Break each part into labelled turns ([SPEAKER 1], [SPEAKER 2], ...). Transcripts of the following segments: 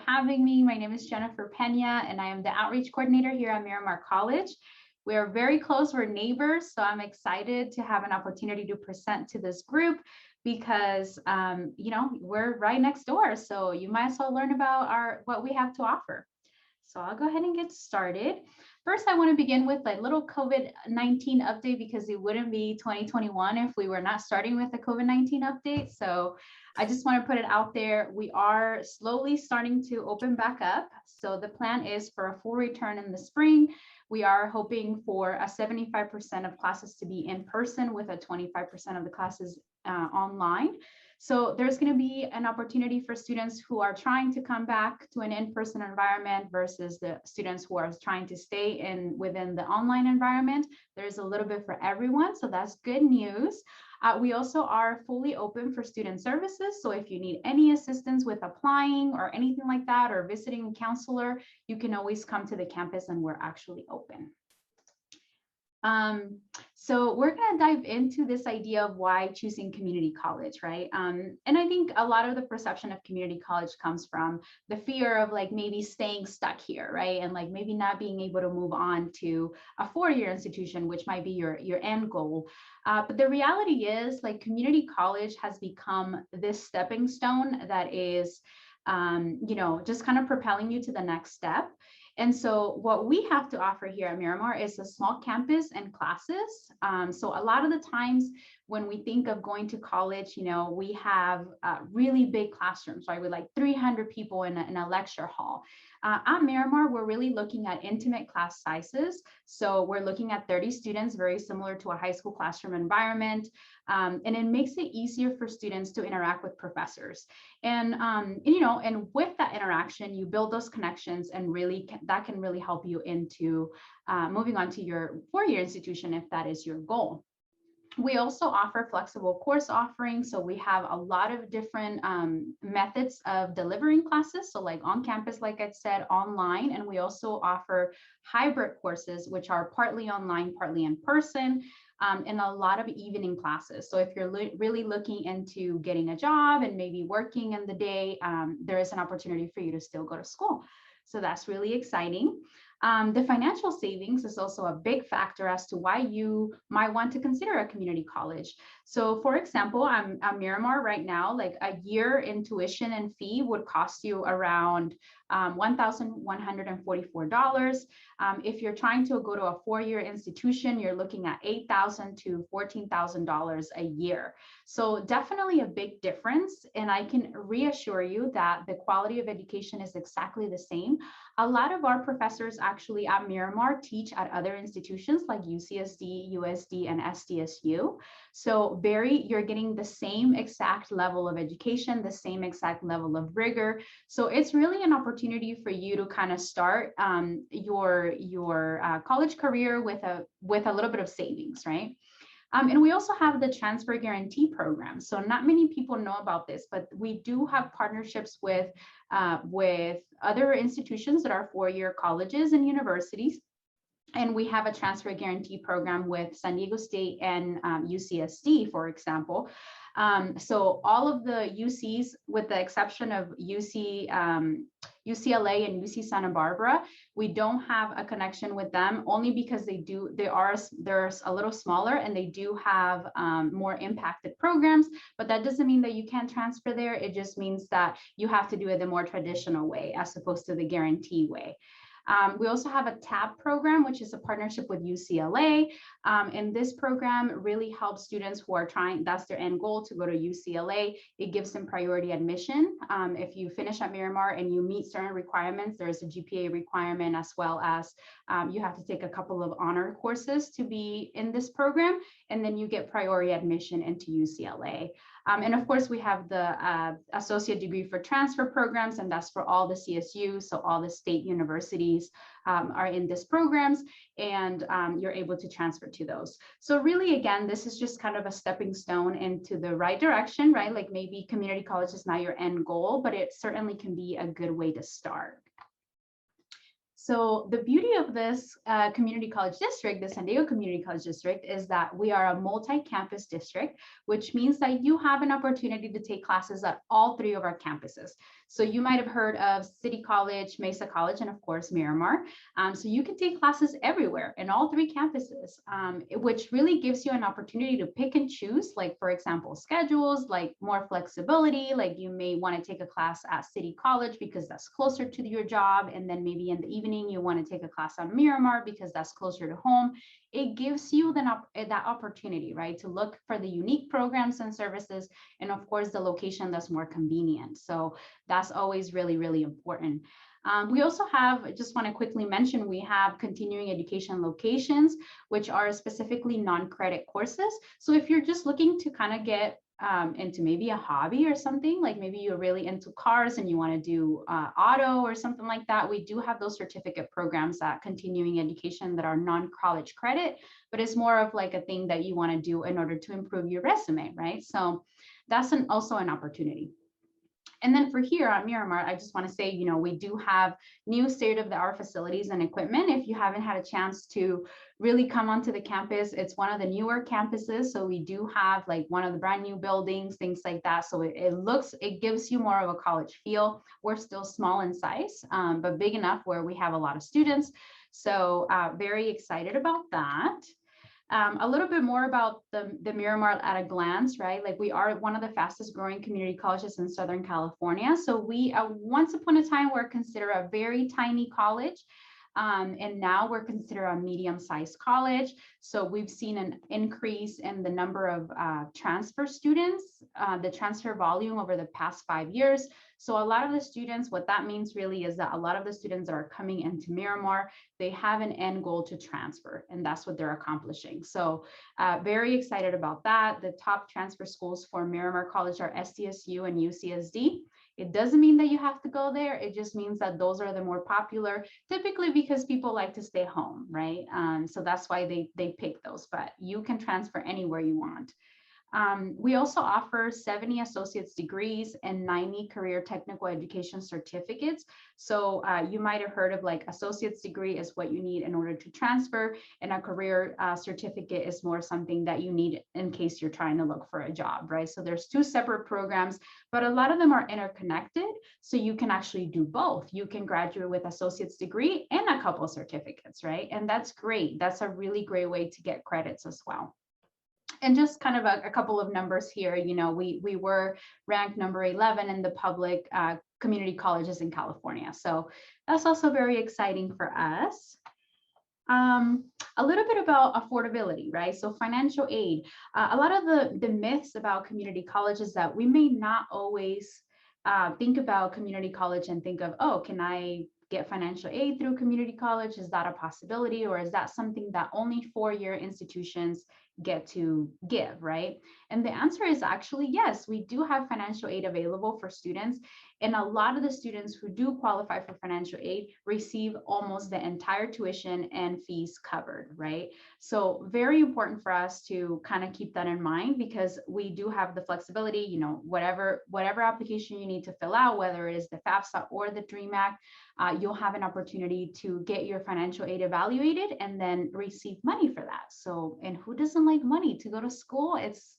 [SPEAKER 1] having me. My name is Jennifer Pena, and I am the outreach coordinator here at Miramar College. We are very close, we're neighbors, so I'm excited to have an opportunity to present to this group because, we're right next door, so you might as well learn about what we have to offer. So I'll go ahead and get started. First, I want to begin with a little COVID-19 update because it wouldn't be 2021 if we were not starting with a COVID-19 update. So I just want to put it out there. We are slowly starting to open back up. So the plan is for a full return in the spring. We are hoping for a 75% of classes to be in person with a 25% of the classes online. So there's going to be an opportunity for students who are trying to come back to an in-person environment versus the students who are trying to stay within the online environment. There's a little bit for everyone, so that's good news. We also are fully open for student services. So if you need any assistance with applying or anything like that, or visiting a counselor, you can always come to the campus and we're actually open. So we're going to dive into this idea of why choosing community college, right? And I think a lot of the perception of community college comes from the fear of maybe staying stuck here, right? And maybe not being able to move on to a four-year institution, which might be your end goal. But the reality is community college has become this stepping stone that is, just kind of propelling you to the next step. And so what we have to offer here at Miramar is a small campus and classes. So a lot of the times when we think of going to college, we have really big classrooms, right? With 300 people in a lecture hall. At Miramar, we're really looking at intimate class sizes. So we're looking at 30 students, very similar to a high school classroom environment. And it makes it easier for students to interact with professors. And with that interaction, you build those connections and that can really help you into moving on to your four-year institution if that is your goal. We also offer flexible course offerings. So we have a lot of different methods of delivering classes. So on campus, like I said, online, and we also offer hybrid courses, which are partly online, partly in person, and a lot of evening classes. So if you're really looking into getting a job and maybe working in the day, there is an opportunity for you to still go to school. So that's really exciting. The financial savings is also a big factor as to why you might want to consider a community college. So for example, I'm at Miramar right now, a year in tuition and fee would cost you around $1,144. If you're trying to go to a four-year institution, you're looking at $8,000 to $14,000 a year. So definitely a big difference. And I can reassure you that the quality of education is exactly the same. A lot of our professors actually at Miramar teach at other institutions like UCSD, USD, and SDSU. So you're getting the same exact level of education, the same exact level of rigor. So it's really an opportunity for you to kind of start your college career with a little bit of savings, right? And we also have the transfer guarantee program. So not many people know about this, but we do have partnerships with other institutions that are four-year colleges and universities. And we have a transfer guarantee program with San Diego State and UCSD, for example. So all of the UCs, with the exception of UCLA and UC Santa Barbara, we don't have a connection with them only because they're a little smaller and they do have more impacted programs, but that doesn't mean that you can't transfer there. It just means that you have to do it the more traditional way as opposed to the guarantee way. We also have a TAB program, which is a partnership with UCLA. And this program really helps students who are that's their end goal, to go to UCLA. It gives them priority admission. If you finish at Miramar and you meet certain requirements, there's a GPA requirement, as well as you have to take a couple of honor courses to be in this program. And then you get priority admission into UCLA. And of course, we have the associate degree for transfer programs, and that's for all the CSUs. So all the state universities are in this programs, and you're able to transfer to those. So really, again, this is just kind of a stepping stone into the right direction, right? Maybe community college is not your end goal, but it certainly can be a good way to start. So the beauty of this community college district, the San Diego Community College District, is that we are a multi-campus district, which means that you have an opportunity to take classes at all three of our campuses. So you might have heard of City College, Mesa College, and of course, Miramar. So you can take classes everywhere in all three campuses, which really gives you an opportunity to pick and choose, like, for example, schedules, like more flexibility, like you may want to take a class at City College because that's closer to your job. And then maybe in the evening, you want to take a class on Miramar because that's closer to home. It gives you that opportunity, right, to look for the unique programs and services, and of course, the location that's more convenient. So that's always really, really important. We also have, just want to quickly mention, we have continuing education locations, which are specifically non-credit courses. So if you're just looking to kind of get into maybe a hobby or something, like maybe you're really into cars and you want to do auto or something like that, we do have those certificate programs at continuing education that are non-college credit, but it's more of like a thing that you want to do in order to improve your resume, right? So that's also an opportunity. And then for here at Miramar, I just want to say, we do have new state-of-the-art facilities and equipment. If you haven't had a chance to really come onto the campus, it's one of the newer campuses. So we do have like one of the brand new buildings, things like that. So it gives you more of a college feel. We're still small in size, but big enough where we have a lot of students. So very excited about that. A little bit more about the Miramar at a glance, right? Like we are one of the fastest growing community colleges in Southern California. So we, once upon a time, were considered a very tiny college. And now we're considered a medium-sized college. So we've seen an increase in the number of transfer students, the transfer volume over the past 5 years. So a lot of the students, what that means really is that a lot of the students that are coming into Miramar, they have an end goal to transfer, and that's what they're accomplishing. So very excited about that. The top transfer schools for Miramar College are SDSU and UCSD. It doesn't mean that you have to go there. It just means that those are the more popular, typically because people like to stay home, right? So that's why they pick those, but you can transfer anywhere you want. We also offer 70 associate's degrees and 90 career technical education certificates. So you might have heard of like associate's degree is what you need in order to transfer, and a career certificate is more something that you need in case you're trying to look for a job, right? So there's two separate programs, but a lot of them are interconnected. So you can actually do both. You can graduate with associate's degree and a couple of certificates, right? And that's great. That's a really great way to get credits as well. And just kind of a couple of numbers here, we were ranked number 11 in the public community colleges in California. So that's also very exciting for us. A little bit about affordability, right? So financial aid. A lot of the myths about community college is that we may not always think about community college and think of, oh, can I get financial aid through community college? Is that a possibility? Or is that something that only four-year institutions get to give, right? And the answer is actually yes, we do have financial aid available for students. And a lot of the students who do qualify for financial aid receive almost the entire tuition and fees covered, right? So very important for us to kind of keep that in mind, because we do have the flexibility, whatever application you need to fill out, whether it is the FAFSA or the DREAM Act, you'll have an opportunity to get your financial aid evaluated and then receive money for that. So, and who doesn't like money to go to school? It's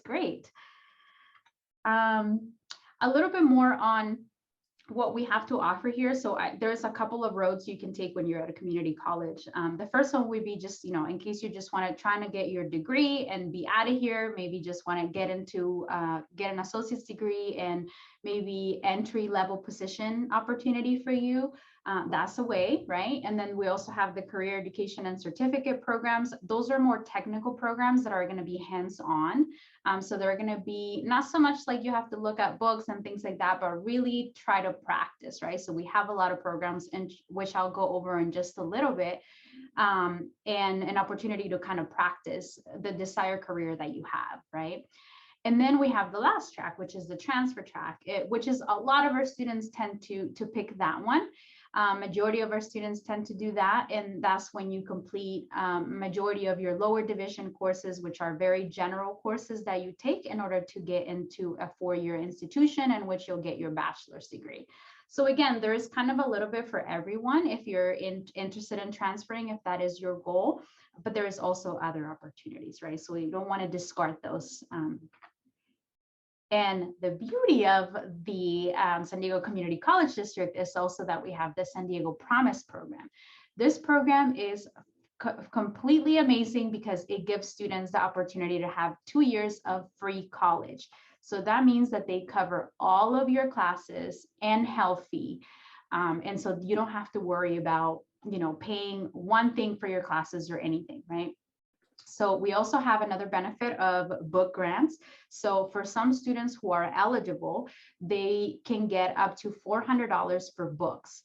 [SPEAKER 1] great. A little bit more on what we have to offer here. So there's a couple of roads you can take when you're at a community college. The first one would be just, in case you just want to trying to get your degree and be out of here, maybe just want to get into, get an associate's degree and maybe entry level position opportunity for you. That's a way, right? And then we also have the career education and certificate programs. Those are more technical programs that are going to be hands-on. So they're going to be not so much like you have to look at books and things like that, but really try to practice, right? So we have a lot of programs in which I'll go over in just a little bit, and an opportunity to kind of practice the desired career that you have, right? And then we have the last track, which is the transfer track, which is a lot of our students tend to pick that one. Majority of our students tend to do that, and that's when you complete majority of your lower division courses, which are very general courses that you take in order to get into a four-year institution in which you'll get your bachelor's degree. So again, there is kind of a little bit for everyone if you're interested in transferring, if that is your goal, but there is also other opportunities, right? So we don't want to discard those. And the beauty of the San Diego Community College District is also that we have the San Diego Promise program. This program is completely amazing because it gives students the opportunity to have 2 years of free college. So that means that they cover all of your classes and health fee. And so you don't have to worry about, paying one thing for your classes or anything, right? So we also have another benefit of book grants. So for some students who are eligible, they can get up to $400 for books.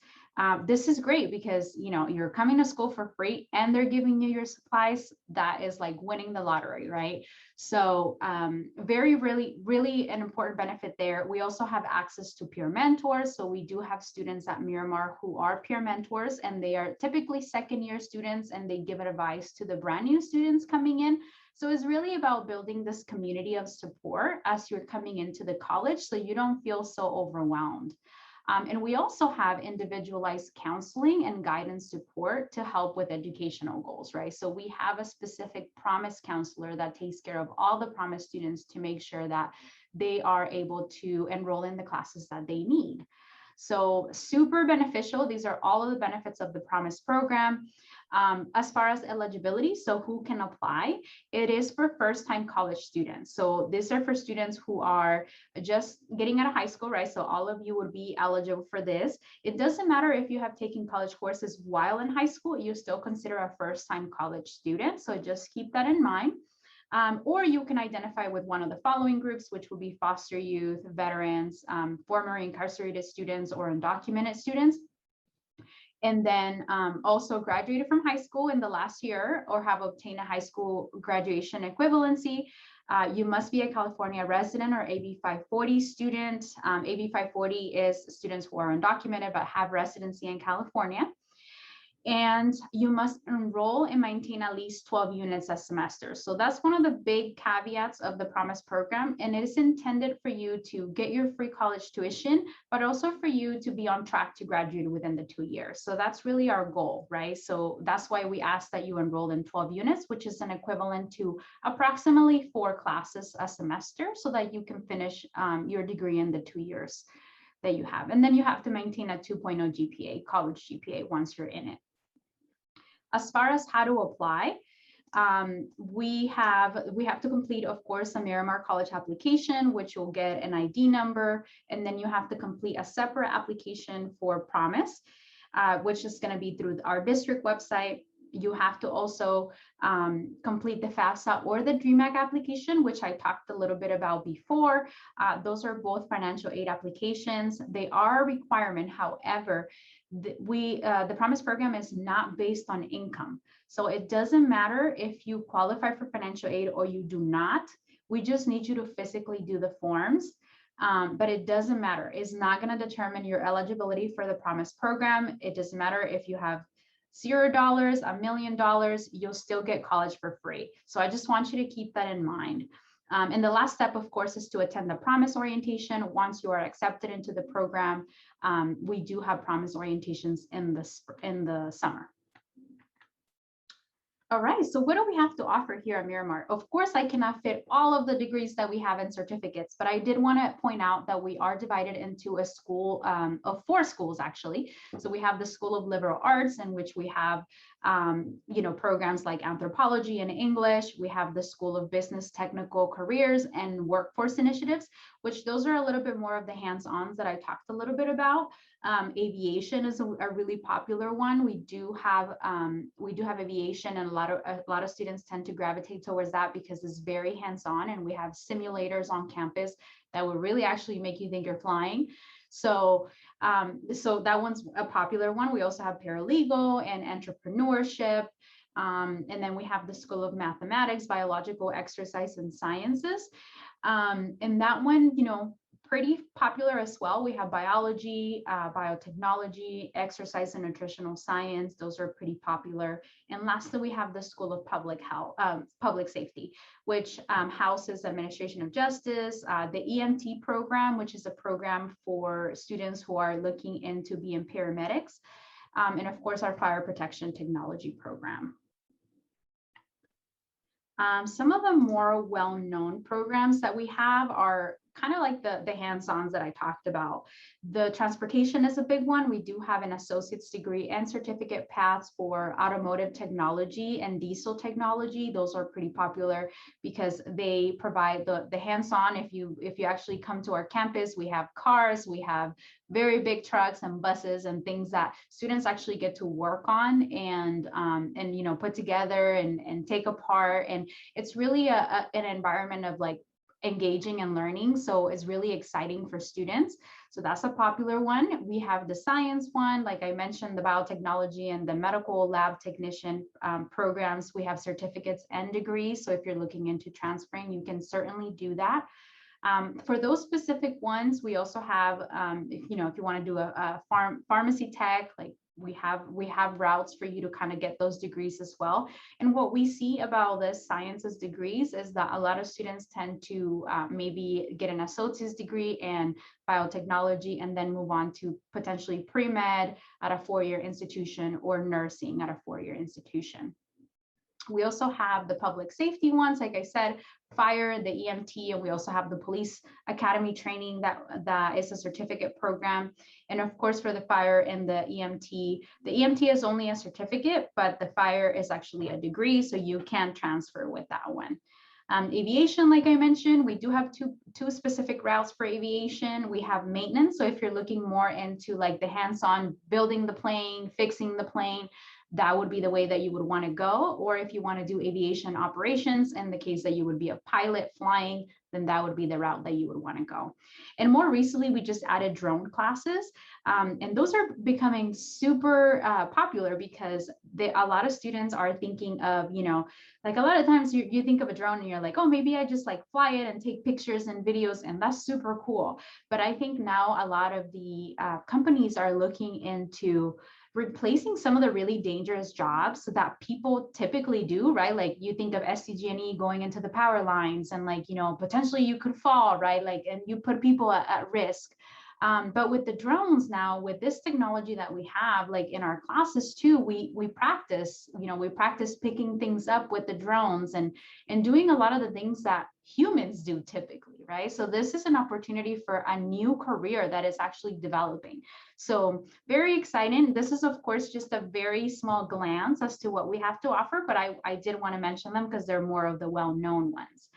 [SPEAKER 1] This is great because, you're coming to school for free and they're giving you your supplies. That is like winning the lottery, right? So really an important benefit there. We also have access to peer mentors. So we do have students at Miramar who are peer mentors, and they are typically second-year students, and they give advice to the brand new students coming in. So it's really about building this community of support as you're coming into the college, so you don't feel so overwhelmed. And we also have individualized counseling and guidance support to help with educational goals, right? So we have a specific Promise counselor that takes care of all the Promise students to make sure that they are able to enroll in the classes that they need. So super beneficial. These are all of the benefits of the Promise program. As far as eligibility, so who can apply? It is for first-time college students. So these are for students who are just getting out of high school, right? So all of you would be eligible for this. It doesn't matter if you have taken college courses while in high school, you still consider a first-time college student. So just keep that in mind. Or you can identify with one of the following groups, which will be foster youth, veterans, former incarcerated students, or undocumented students. And then also graduated from high school in the last year or have obtained a high school graduation equivalency. You must be a California resident or AB 540 student. AB 540 is students who are undocumented but have residency in California. And you must enroll and maintain at least 12 units a semester. So that's one of the big caveats of the Promise program. And it is intended for you to get your free college tuition, but also for you to be on track to graduate within the 2 years. So that's really our goal, right? So that's why we ask that you enroll in 12 units, which is an equivalent to approximately 4 classes a semester, so that you can finish your degree in the 2 years that you have. And then you have to maintain a 2.0 GPA, college GPA, once you're in it. As far as how to apply, we have to complete, of course, a Miramar College application, which will get an ID number, and then you have to complete a separate application for Promise, which is going to be through our district website. You have to also complete the FAFSA or the DREAM Act application, which I talked a little bit about before. Those are both financial aid applications. They are a requirement. However, the Promise program is not based on income. So it doesn't matter if you qualify for financial aid or you do not. We just need you to physically do the forms. But it doesn't matter. It's not going to determine your eligibility for the Promise program. It doesn't matter if you have $0, $1 million, you'll still get college for free. So I just want you to keep that in mind. And the last step, of course, is to attend the Promise orientation. Once you are accepted into the program, we do have Promise orientations in the summer. All right, so what do we have to offer here at Miramar? Of course, I cannot fit all of the degrees that we have in certificates, but I did want to point out that we are divided into a school of 4 schools, actually. So we have the School of Liberal Arts, in which we have programs like anthropology and English. We have the School of Business, Technical Careers, and Workforce Initiatives, which those are a little bit more of the hands-ons that I talked a little bit about. Aviation is a really popular one. We do have aviation, and a lot of students tend to gravitate towards that because it's very hands-on, and we have simulators on campus that will really actually make you think you're flying. So that one's a popular one. We also have paralegal and entrepreneurship. And then we have the School of Mathematics, Biological, Exercise, and Sciences. And that one, pretty popular as well. We have biology, biotechnology, exercise and nutritional science. Those are pretty popular. And lastly, we have the School of Public Health, Public Safety, which houses Administration of Justice, the EMT program, which is a program for students who are looking into being paramedics, and of course, our Fire Protection Technology program. Some of the more well-known programs that we have are kind of like the hands-ons that I talked about. The transportation is a big one. We do have an associate's degree and certificate paths for automotive technology and diesel technology. Those are pretty popular because they provide the hands-on. If you actually come to our campus, we have cars, we have very big trucks and buses and things that students actually get to work on and you know, put together and take apart. And it's really an environment of like engaging and learning. So it's really exciting for students. So that's a popular one. We have the science one, like I mentioned, the biotechnology and the medical lab technician programs. We have certificates and degrees. So if you're looking into transferring, you can certainly do that. For those specific ones, we also have, if you want to do a pharmacy tech, like we have routes for you to kind of get those degrees as well. And what we see about the sciences degrees is that a lot of students tend to maybe get an associate's degree in biotechnology and then move on to potentially pre-med at a 4-year institution or nursing at a 4-year institution. We also have the public safety ones, like I said, fire, the EMT, and we also have the police academy training that is a certificate program. And of course, for the fire and the EMT is only a certificate, but the fire is actually a degree, so you can transfer with that one. Aviation, like I mentioned, we do have two specific routes for aviation. We have maintenance. So if you're looking more into like the hands-on building the plane, fixing the plane, that would be the way that you would want to go. Or if you want to do aviation operations, in the case that you would be a pilot flying, then that would be the route that you would want to go. And more recently, we just added drone classes. And those are becoming super popular because a lot of students are thinking of, like a lot of times you think of a drone and you're like, oh, maybe I just like fly it and take pictures and videos, and that's super cool. But I think now a lot of the companies are looking into replacing some of the really dangerous jobs that people typically do, right? Like you think of SCG&E going into the power lines and like, potentially you could fall, right? Like, and you put people at risk. But with the drones now, with this technology that we have, like in our classes too, we practice, we practice picking things up with the drones and doing a lot of the things that humans do typically, right? So this is an opportunity for a new career that is actually developing. So very exciting. This is, of course, just a very small glance as to what we have to offer, but I did want to mention them because they're more of the well-known ones.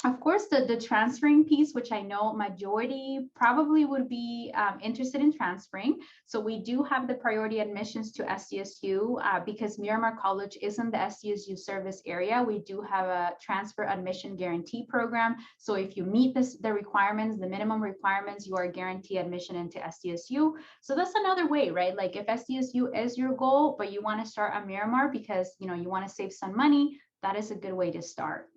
[SPEAKER 1] Of course, the transferring piece, which I know majority probably would be interested in transferring. So we do have the priority admissions to SDSU because Miramar College is in the SDSU service area. We do have a transfer admission guarantee program. So if you meet the requirements, the minimum requirements, you are guaranteed admission into SDSU. So that's another way, right? Like if SDSU is your goal, but you want to start at Miramar because you want to save some money, that is a good way to start.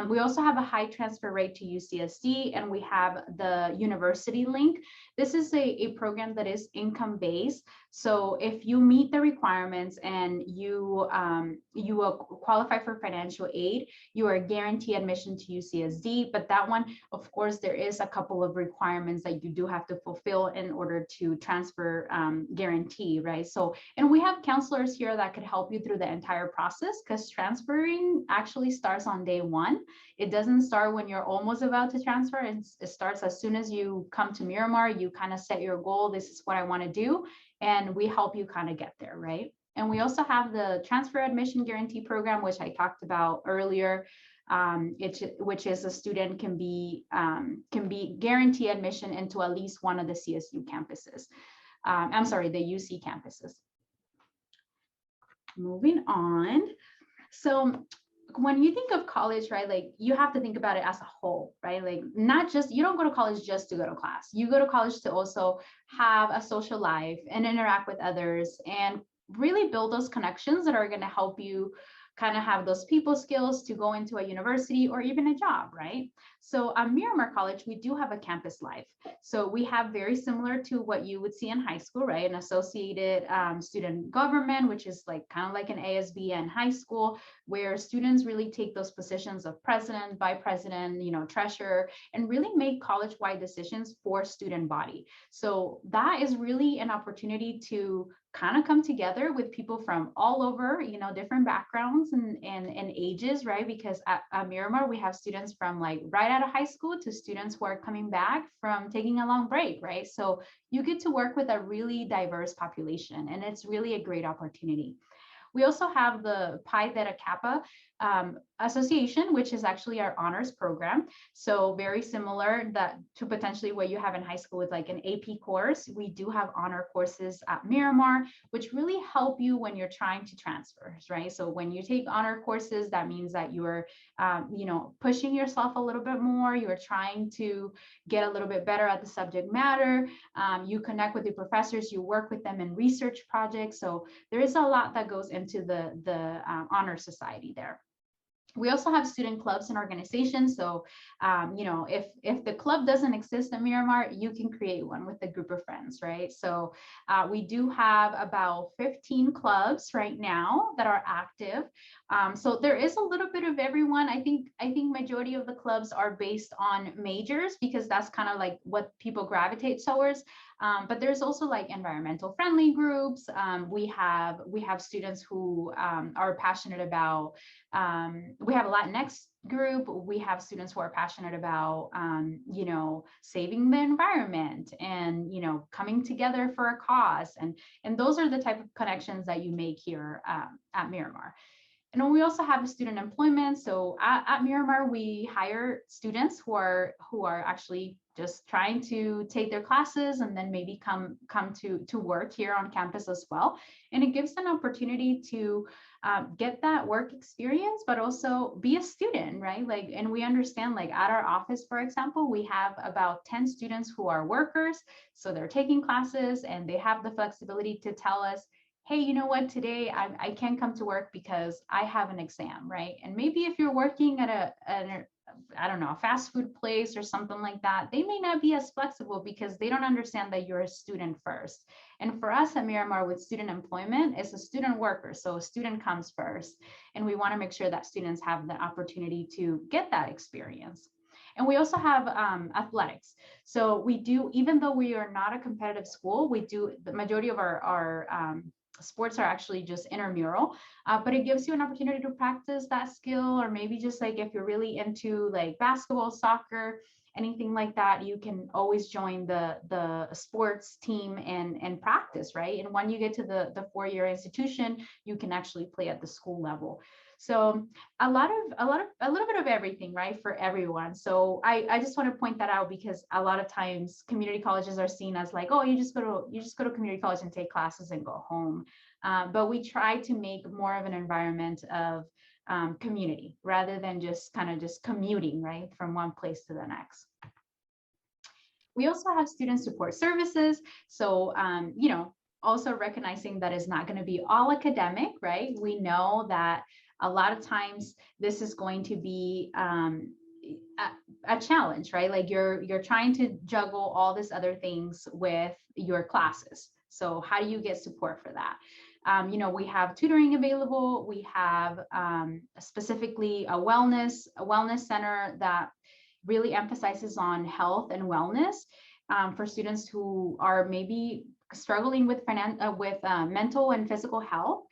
[SPEAKER 1] We also have a high transfer rate to UCSD, and we have the University Link. This is a program that is income-based. So if you meet the requirements and you qualify for financial aid, you are guaranteed admission to UCSD. But that one, of course, there is a couple of requirements that you do have to fulfill in order to transfer guarantee, right? So, and we have counselors here that could help you through the entire process because transferring actually starts on day one. It doesn't start when you're almost about to transfer. It starts as soon as you come to Miramar, you kind of set your goal. This is what I want to do. And we help you kind of get there, right? And we also have the transfer admission guarantee program, which I talked about earlier, which is a student can be guaranteed admission into at least one of the CSU campuses. I'm sorry, the UC campuses. Moving on. So when you think of college, right, like you have to think about it as a whole, right? Like not just, you don't go to college just to go to class. You go to college to also have a social life and interact with others and really build those connections that are going to help you kind of have those people skills to go into a university or even a job, right? So at Miramar College, we do have a campus life. So we have very similar to what you would see in high school, right? An associated student government, which is like kind of like an ASB in high school, where students really take those positions of president, vice president, treasurer, and really make college-wide decisions for student body. So that is really an opportunity to kind of come together with people from all over, different backgrounds and ages, right? Because at Miramar, we have students from like right out of high school to students who are coming back from taking a long break, right? So you get to work with a really diverse population, and it's really a great opportunity. We also have the Pi Theta Kappa Association, which is actually our honors program. So very similar to potentially what you have in high school with like an AP course. We do have honor courses at Miramar, which really help you when you're trying to transfer, right? So when you take honor courses, that means that you're, pushing yourself a little bit more. You're trying to get a little bit better at the subject matter. You connect with your professors. You work with them in research projects. So there is a lot that goes into the honor society there. We also have student clubs and organizations. So, if the club doesn't exist at Miramar, you can create one with a group of friends, right? So we do have about 15 clubs right now that are active. So there is a little bit of everyone. I think majority of the clubs are based on majors because that's kind of like what people gravitate towards. But there's also like environmental friendly groups. We have students who are passionate about, we have a Latinx group. We have students who are passionate about, saving the environment and, coming together for a cause. And those are the type of connections that you make here at Miramar. And then we also have student employment. So at Miramar, we hire students who are actually just trying to take their classes and then maybe come to work here on campus as well. And it gives an opportunity to get that work experience, but also be a student, right? Like, and we understand, like at our office, for example, we have about 10 students who are workers. So they're taking classes and they have the flexibility to tell us, hey, you know what, today I can't come to work because I have an exam, right? And maybe if you're working at a fast food place or something like that, they may not be as flexible because they don't understand that you're a student first. And for us at Miramar with student employment, it's a student worker. So a student comes first. And we want to make sure that students have the opportunity to get that experience. And we also have athletics. So we do, even though we are not a competitive school, we do, the majority of our sports are actually just intramural, but it gives you an opportunity to practice that skill, or maybe just like if you're really into like basketball, soccer, anything like that, you can always join the sports team and practice, right? And when you get to the 4-year institution, you can actually play at the school level. So a little bit of everything, right, for everyone. So I just want to point that out because a lot of times community colleges are seen as like, oh, you just go to community college and take classes and go home. But we try to make more of an environment of community rather than just commuting, right, from one place to the next. We also have student support services. So, also recognizing that it's not going to be all academic, right? We know that a lot of times this is going to be a challenge, right? Like you're trying to juggle all these other things with your classes. So how do you get support for that? We have tutoring available. We have specifically a wellness center that really emphasizes on health and wellness for students who are maybe struggling with mental and physical health,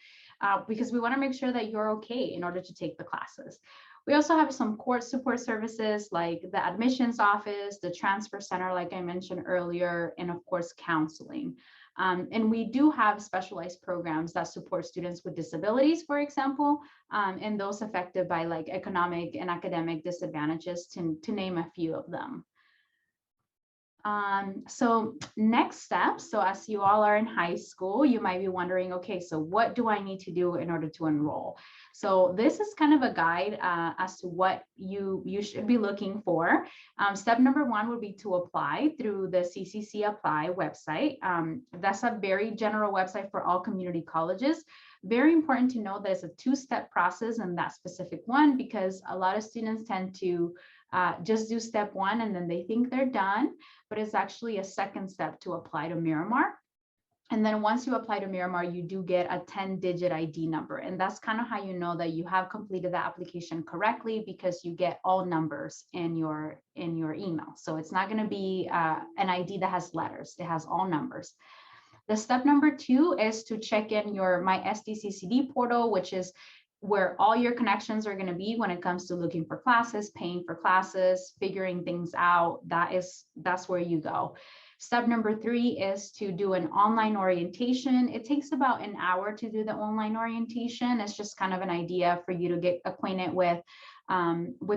[SPEAKER 1] because we want to make sure that you're okay in order to take the classes. We also have some course support services like the admissions office, the transfer center, like I mentioned earlier, and of course, counseling. And we do have specialized programs that support students with disabilities, for example, and those affected by like economic and academic disadvantages, to name a few of them. So next steps. So as you all are in high school, you might be wondering, okay, so what do I need to do in order to enroll? So this is kind of a guide as to what you should be looking for. Step number 1 would be to apply through the CCC Apply website. That's a very general website for all community colleges. Very important to know that it's a 2-step process in that specific one, because a lot of students tend to just do step 1 and then they think they're done, but it's actually a second step to apply to Miramar. And then once you apply to Miramar, you do get a 10-digit ID number. And that's kind of how you know that you have completed the application correctly, because you get all numbers in your email. So it's not going to be an ID that has letters. It has all numbers. The step number 2 is to check in your My SDCCD portal, which is where all your connections are going to be when it comes to looking for classes, paying for classes, figuring things out. That's where you go. Step number 3 is to do an online orientation. It takes about an hour to do the online orientation. It's just kind of an idea for you to get acquainted with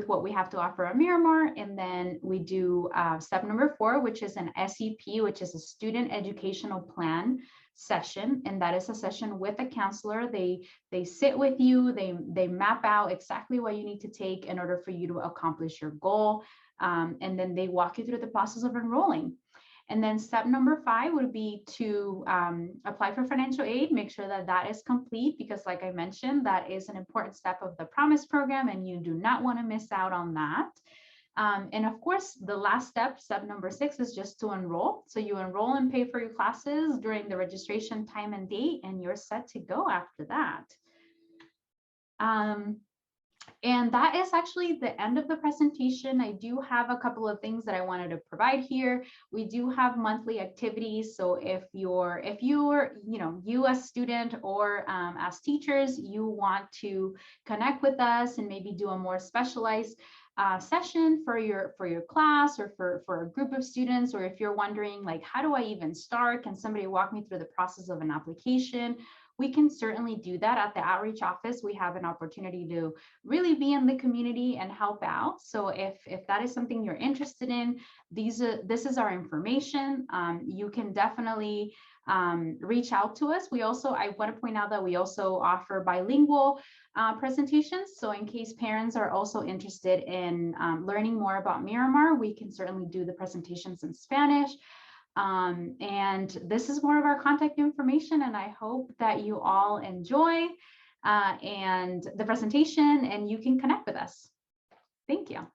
[SPEAKER 1] what we have to offer at Miramar. And then we do step number 4, which is an SEP, which is a student educational plan session. And that is a session with a counselor. They sit with you, they map out exactly what you need to take in order for you to accomplish your goal. And then they walk you through the process of enrolling. And then step number 5 would be to apply for financial aid. Make sure that that is complete, because like I mentioned, that is an important step of the Promise program and you do not want to miss out on that. And of course, the last step, step number 6, is just to enroll. So you enroll and pay for your classes during the registration time and date, and you're set to go after that. And that is actually the end of the presentation. I do have a couple of things that I wanted to provide here. We do have monthly activities. So if you're, you as student or as teachers, you want to connect with us and maybe do a more specialized session for your class or for a group of students, or if you're wondering, like, how do I even start? Can somebody walk me through the process of an application? We can certainly do that at the outreach office. We have an opportunity to really be in the community and help out. So if that is something you're interested in, this is our information. You can definitely reach out to us. I want to point out that we also offer bilingual presentations. So in case parents are also interested in learning more about Miramar, we can certainly do the presentations in Spanish. And this is more of our contact information, and I hope that you all enjoy and the presentation and you can connect with us. Thank you.